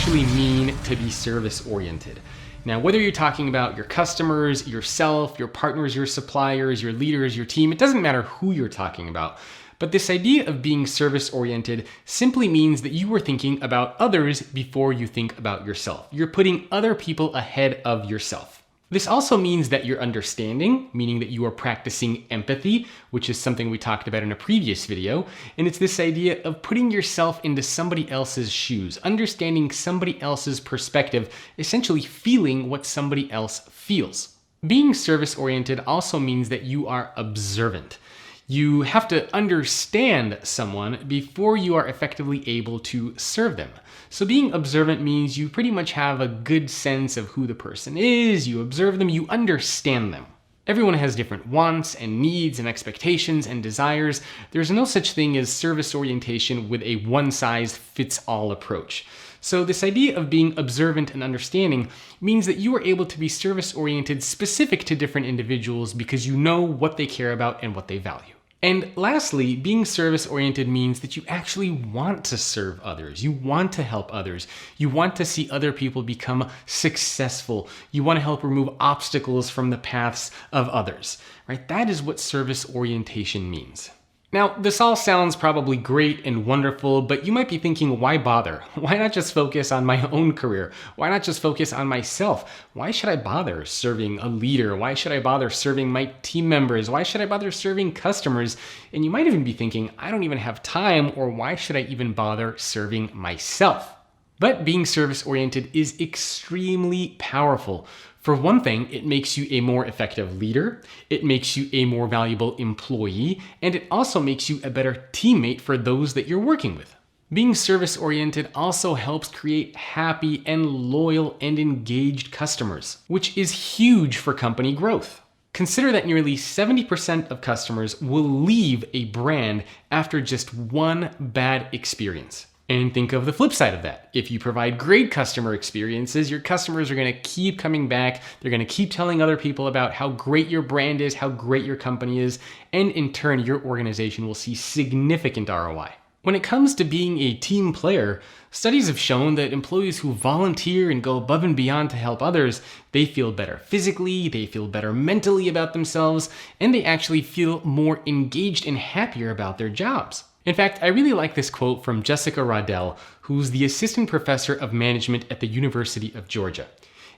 actually mean to be service-oriented? Now, whether you're talking about your customers, yourself, your partners, your suppliers, your leaders, your team, it doesn't matter who you're talking about. But this idea of being service-oriented simply means that you are thinking about others before you think about yourself. You're putting other people ahead of yourself. This also means that you're understanding, meaning that you are practicing empathy, which is something we talked about in a previous video. And it's this idea of putting yourself into somebody else's shoes, understanding somebody else's perspective, essentially feeling what somebody else feels. Being service-oriented also means that you are observant. You have to understand someone before you are effectively able to serve them. So being observant means you pretty much have a good sense of who the person is, you observe them, you understand them. Everyone has different wants and needs and expectations and desires. There's no such thing as service orientation with a one-size-fits-all approach. So this idea of being observant and understanding means that you are able to be service-oriented specific to different individuals because you know what they care about and what they value. And lastly, being service-oriented means that you actually want to serve others. You want to help others. You want to see other people become successful. You want to help remove obstacles from the paths of others, right? That is what service orientation means. Now, this all sounds probably great and wonderful, but you might be thinking, why bother? Why not just focus on my own career? Why not just focus on myself? Why should I bother serving a leader? Why should I bother serving my team members? Why should I bother serving customers? And you might even be thinking, I don't even have time, or why should I even bother serving myself? But being service-oriented is extremely powerful. For one thing, it makes you a more effective leader, it makes you a more valuable employee, and it also makes you a better teammate for those that you're working with. Being service-oriented also helps create happy and loyal and engaged customers, which is huge for company growth. Consider that nearly 70% of customers will leave a brand after just one bad experience. And think of the flip side of that. If you provide great customer experiences, your customers are going to keep coming back. They're going to keep telling other people about how great your brand is, how great your company is, and in turn, your organization will see significant ROI. When it comes to being a team player, studies have shown that employees who volunteer and go above and beyond to help others, they feel better physically, they feel better mentally about themselves, and they actually feel more engaged and happier about their jobs. In fact, I really like this quote from Jessica Rodell, who's the assistant professor of management at the University of Georgia.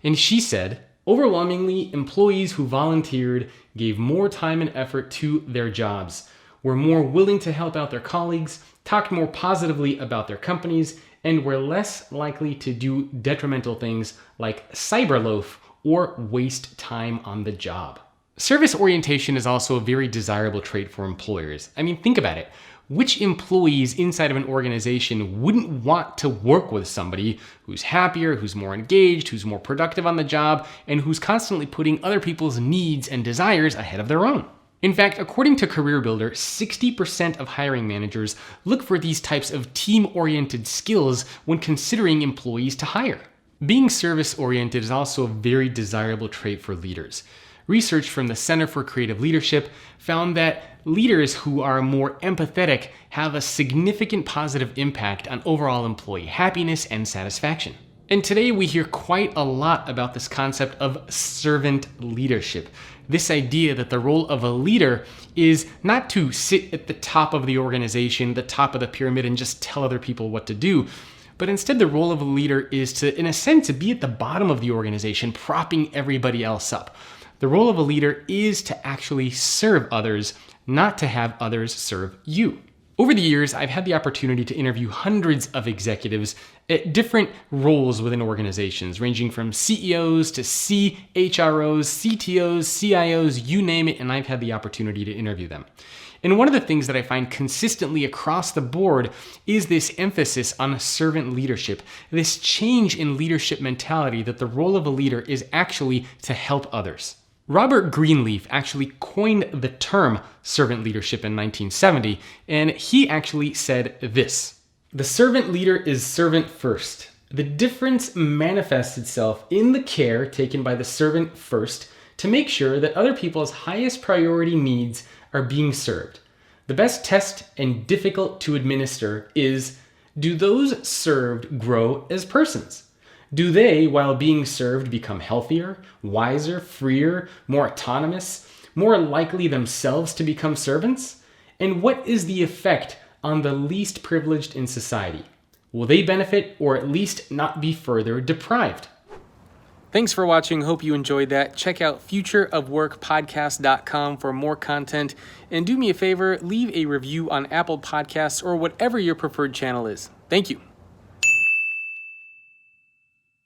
And she said, overwhelmingly, employees who volunteered gave more time and effort to their jobs, were more willing to help out their colleagues, talked more positively about their companies, and were less likely to do detrimental things like cyberloaf or waste time on the job. Service orientation is also a very desirable trait for employers. I mean, think about it. Which employees inside of an organization wouldn't want to work with somebody who's happier, who's more engaged, who's more productive on the job, and who's constantly putting other people's needs and desires ahead of their own? In fact, according to CareerBuilder, 60% of hiring managers look for these types of team-oriented skills when considering employees to hire. Being service-oriented is also a very desirable trait for leaders. Research from the Center for Creative Leadership found that leaders who are more empathetic have a significant positive impact on overall employee happiness and satisfaction. And today we hear quite a lot about this concept of servant leadership. This idea that the role of a leader is not to sit at the top of the organization, the top of the pyramid, and just tell other people what to do. But instead, the role of a leader is to, in a sense, to be at the bottom of the organization, propping everybody else up. The role of a leader is to actually serve others, not to have others serve you. Over the years, I've had the opportunity to interview hundreds of executives at different roles within organizations, ranging from CEOs to CHROs, CTOs, CIOs, you name it, and I've had the opportunity to interview them. And one of the things that I find consistently across the board is this emphasis on servant leadership, this change in leadership mentality that the role of a leader is actually to help others. Robert Greenleaf actually coined the term servant leadership in 1970, and he actually said this: "The servant leader is servant first. The difference manifests itself in the care taken by the servant first to make sure that other people's highest priority needs are being served. The best test and difficult to administer is Do those served grow as persons? Do they, while being served, become healthier, wiser, freer, more autonomous, more likely themselves to become servants? And what is the effect on the least privileged in society? Will they benefit or at least not be further deprived? Thanks for watching. Hope you enjoyed that. Check out futureofworkpodcast.com for more content. And do me a favor, leave a review on Apple Podcasts or whatever your preferred channel is. Thank you.